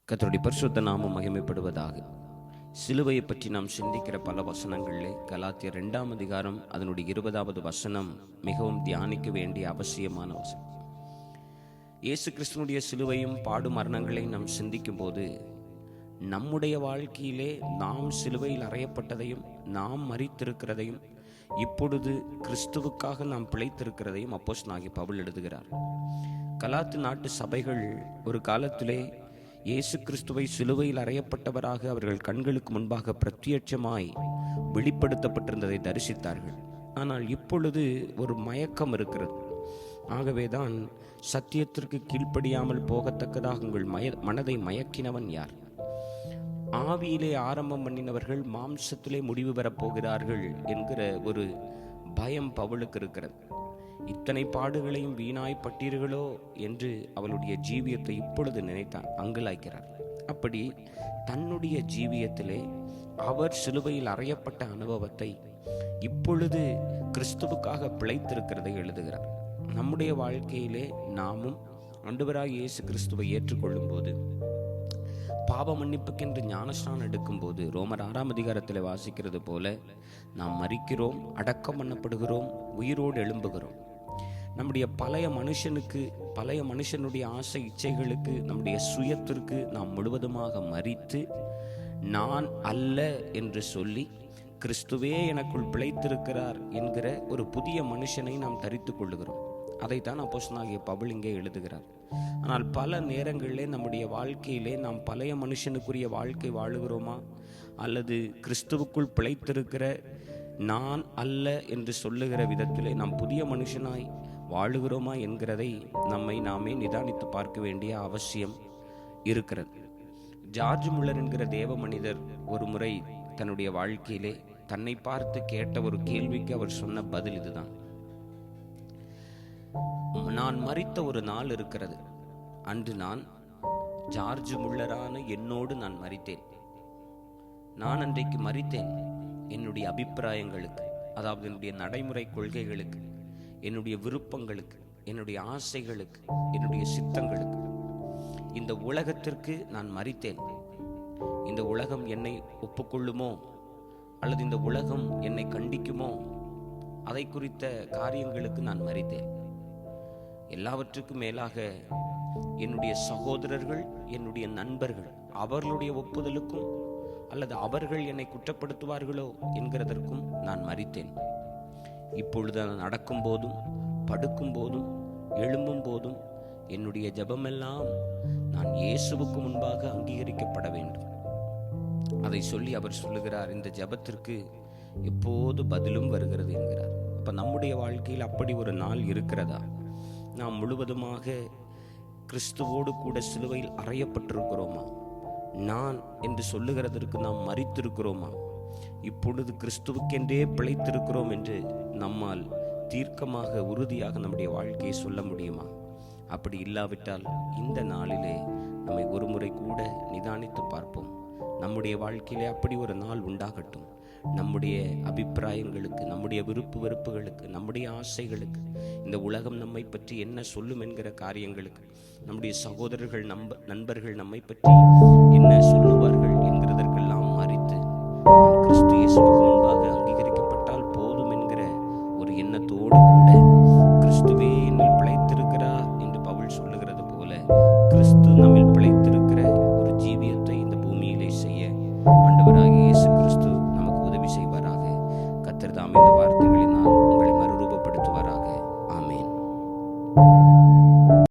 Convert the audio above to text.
கர்த்தருடைய பரிசுத்த நாமம் மகிமைப்படுவதாக. சிலுவையை பற்றி நாம் சிந்திக்கிற பல வசனங்களிலே கலாத்தியர் 2ஆம் அதிகாரம் அதனுடைய 20வது வசனம் மிகவும் தியானிக்க வேண்டிய அவசியமான வசனம். இயேசு கிறிஸ்துனுடைய சிலுவையும் பாடு மரணங்களை நாம் சிந்திக்கும் போது நம்முடைய வாழ்க்கையிலே நாம் சிலுவையில் அறையப்பட்டதையும் நாம் மரித்திருக்கிறதையும் இப்பொழுது கிறிஸ்துவுக்காக நாம் பிழைத்திருக்கிறதையும் அப்போஸ்தலனாகிய பவுல் எழுதுகிறார். கலாத்து நாட்டு சபைகள் ஒரு காலத்திலே இயேசு கிறிஸ்துவை சிலுவையில் அறையப்பட்டவராக அவர்கள் கண்களுக்கு முன்பாக பிரத்யட்சமாய் வெளிப்படுத்தப்பட்டிருந்ததை தரிசித்தார்கள். ஆனால் இப்பொழுது ஒரு மயக்கம் இருக்கிறது. ஆகவேதான் சத்தியத்திற்கு கீழ்ப்படியாமல் போகத்தக்கதாக உங்கள் மனதை மயக்கினவன் யார்? ஆவியிலே ஆரம்பம் பண்ணினவர்கள் மாம்சத்திலே முடிவு பெறப் போகிறார்கள் என்கிற ஒரு பயம் பவுலுக்கு இருக்கிறது. இத்தனை பாடுகளையும் வீணாய் பட்டீர்களோ என்று அவளுடைய ஜீவியத்தை இப்பொழுது நினைத்தான், அங்கலாய்க்கிறார். அப்படி தன்னுடைய ஜீவியத்திலே அவர் சிலுவையில் அறையப்பட்ட அனுபவத்தை இப்பொழுது கிறிஸ்துவுக்காக பிழைத்திருக்கிறதை எழுதுகிறார். நம்முடைய வாழ்க்கையிலே நாமும் ஆண்டவராகிய இயேசு கிறிஸ்துவை ஏற்றுக்கொள்ளும் போது, பாவ மன்னிப்புக்கென்று ஞானஸ்நானம் எடுக்கும்போது ரோமர் 6ஆம் அதிகாரத்தில் வாசிக்கிறது போல நாம் மரிக்கிறோம், அடக்கம் பண்ணப்படுகிறோம், உயிரோடு எழும்புகிறோம். நம்முடைய பழைய மனுஷனுடைய ஆசை இச்சைகளுக்கு, நம்முடைய சுயத்திற்கு நாம் முழுவதுமாக மரித்து, நான் அல்ல என்று சொல்லி கிறிஸ்துவே எனக்குள் பிழைத்திருக்கிறார் என்கிற ஒரு புதிய மனுஷனை நாம் தரித்து கொள்ளுகிறோம். அதைத்தான் அப்போஸ்தலனாகிய பவுல் இங்கே எழுதுகிறார். ஆனால் பல நேரங்களிலே நம்முடைய வாழ்க்கையிலே நாம் பழைய மனுஷனுக்குரிய வாழ்க்கை வாழுகிறோமா, அல்லது கிறிஸ்துவுக்குள் பிழைத்திருக்கிற நான் அல்ல என்று சொல்லுகிற விதத்திலே நாம் புதிய மனுஷனாய் வாழுகிறோமா என்கிறதை நம்மை நாமே நிதானித்து பார்க்க வேண்டிய அவசியம் இருக்கிறது. ஜார்ஜ் முல்லர் என்கிற தேவ மனிதர் ஒரு முறை தன்னுடைய வாழ்க்கையிலே தன்னை பார்த்து கேட்ட ஒரு கேள்விக்கு அவர் சொன்ன பதில் இதுதான்: நான் மரித்த ஒரு நாள் இருக்கிறது, அன்று நான் ஜார்ஜ் முல்லரான என்னோடு நான் மரித்தேன். நான் அன்றைக்கு மரித்தேன் என்னுடைய அபிப்பிராயங்களுக்கு, அதாவது என்னுடைய நடைமுறை கொள்கைகளுக்கு, என்னுடைய விருப்பங்களுக்கு, என்னுடைய ஆசைகளுக்கு, என்னுடைய சித்தங்களுக்கு. இந்த உலகத்திற்கு நான் மரித்தேன். இந்த உலகம் என்னை ஒப்புக்கொள்ளுமோ அல்லது இந்த உலகம் என்னை கண்டிக்குமோ, அதை குறித்த காரியங்களுக்கு நான் மரித்தேன். எல்லாவற்றுக்கும் மேலாக என்னுடைய சகோதரர்கள், என்னுடைய நண்பர்கள், அவர்களுடைய ஒப்புதலுக்கும் அல்லது அவர்கள் என்னை குற்றப்படுத்துவார்களோ என்கிறதற்கும் நான் மரித்தேன். இப்பொழுது நான் நடக்கும் போதும், படுக்கும் போதும், எழும்பும் போதும் என்னுடைய ஜெபமெல்லாம் நான் இயேசுவுக்கு முன்பாக அங்கீகரிக்கப்பட வேண்டும். அதை சொல்லி அவர் சொல்லுகிறார், இந்த ஜெபத்திற்கு எப்போது பதிலும் வருகிறது என்கிறார். அப்ப நம்முடைய வாழ்க்கையில் அப்படி ஒரு நாள் இருக்கிறதா? நாம் முழுவதுமாக கிறிஸ்துவோடு கூட சிலுவையில் அறையப்பட்டிருக்கிறோமா? நான் என்று சொல்லுகிறதற்கு நாம் மரித்திருக்கிறோமா? இப்பொழுது கிறிஸ்துவுக்கென்றே பிழைத்திருக்கிறோம் என்று நம்மால் தீர்க்கமாக உறுதியாக நம்முடைய வாழ்க்கையை சொல்ல முடியுமா? அப்படி இல்லாவிட்டால் இந்த நாளிலே நம்மை ஒரு முறை கூட நிதானித்து பார்ப்போம். நம்முடைய வாழ்க்கையிலே அப்படி ஒரு நாள் உண்டாகட்டும். நம்முடைய அபிப்பிராயங்களுக்கு, நம்முடைய விருப்பு வெறுப்புகளுக்கு, நம்முடைய ஆசைகளுக்கு, இந்த உலகம் நம்மை பற்றி என்ன சொல்லும் என்கிற காரியங்களுக்கு, நம்முடைய சகோதரர்கள், நண்பர்கள் நம்மை பற்றி என்ன சொல்லுவார்கள் என்கிறதற்கெல்லாம் மறித்து கிறிஸ்து இயேசுவுக்கு முன்பாக அங்கீகரிக்கப்பட்டால் போதும் என்கிற ஒரு எண்ணத்தோடு கூட கிறிஸ்துவே என்னில் பிழைத்திருக்கிறார் என்று பவுல் சொல்லுகிறது போல கிறிஸ்து நம்மில் பிழைத்திருக்கிற ஒரு ஜீவியத்தை இந்த பூமியிலே செய்ய ஆண்டவராகிய இயேசு கிறிஸ்து நமக்கு உதவி செய்வாராக. கர்த்தர் தாமே